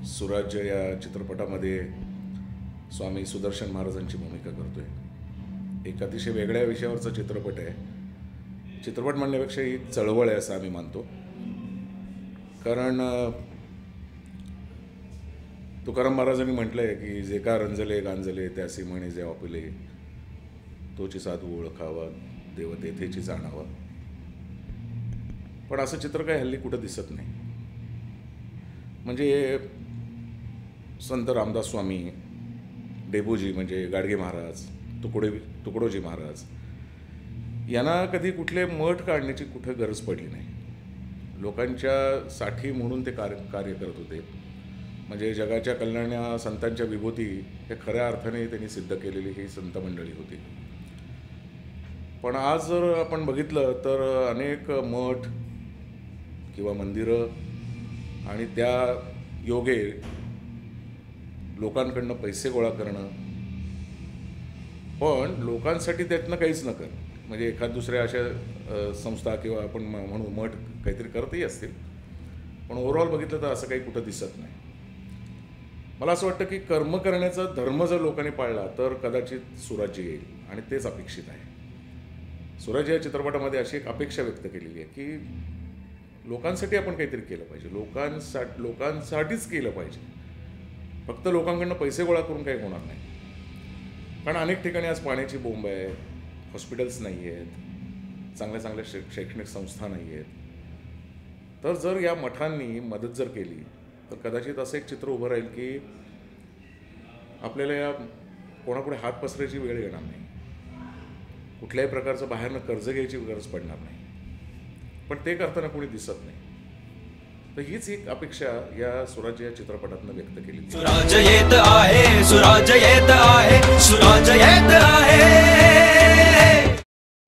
सुराज्य या चित्रपटामध्ये स्वामी सुदर्शन महाराजांची भूमिका करतोय. एक अतिशय वेगळ्या विषयावरचा चित्रपट आहे. चित्रपट म्हणण्यापेक्षा ही चळवळ आहे असं आम्ही मानतो. कारण तुकाराम महाराजांनी म्हटलं आहे की जे का रंजले गांजले त्यासी म्हणे जे वापिले तोची साधू ओळखावा देव तेथेची जाणावा. पण असं चित्र काय हल्ली कुठं दिसत नाही. म्हणजे संत रामदास स्वामी, डेबूजी म्हणजे गाडगे महाराज, तुकडोजी महाराज यांना कधी कुठले मठ काढण्याची कुठं गरज पडली नाही. लोकांच्या साठी म्हणून ते कार्य करत होते. म्हणजे जगाच्या कल्याणा संतांच्या विभूती हे खऱ्या अर्थाने त्यांनी सिद्ध केलेली ही संत मंडळी होती. पण आज जर आपण बघितलं तर अनेक मठ किंवा मंदिरं आणि त्या योगे लोकांकडनं पैसे गोळा करणं, पण लोकांसाठी त्यातनं काहीच न करणं. म्हणजे एखाद दुसऱ्या अशा संस्था किंवा आपण म्हणू मठ काहीतरी करतही असतील, पण ओव्हरऑल बघितलं तर असं काही कुठं दिसत नाही. मला असं वाटतं की कर्म करण्याचा धर्म जर लोकांनी पाळला तर कदाचित सुराज्य येईल आणि तेच अपेक्षित आहे. सुराज्य या चित्रपटामध्ये अशी एक अपेक्षा व्यक्त केलेली आहे की लोकांसाठी आपण काहीतरी केलं पाहिजे, लोकांसाठीच केलं पाहिजे. फक्त लोकांकडनं पैसे गोळा करून काही होणार नाही. कारण अनेक ठिकाणी आज पाण्याची बोंब आहे, हॉस्पिटल्स नाही आहेत, चांगल्या शैक्षणिक संस्था नाही आहेत. तर जर या मठांनी मदत जर केली तर कदाचित असं एक चित्र उभं राहील की आपल्याला या कोणापुढे हात पसरायची वेळ येणार नाही, कुठल्याही प्रकारचं बाहेरनं कर्ज घ्यायची गरज पडणार नाही. पण ते करताना कोणी दिसत नाही. तर हीच एक अपेक्षा या सुराज्य या चित्रपटातनं व्यक्त केली. सुराज्य येत आहे, सुराज्य येत आहे, सुराज्य येत आहे.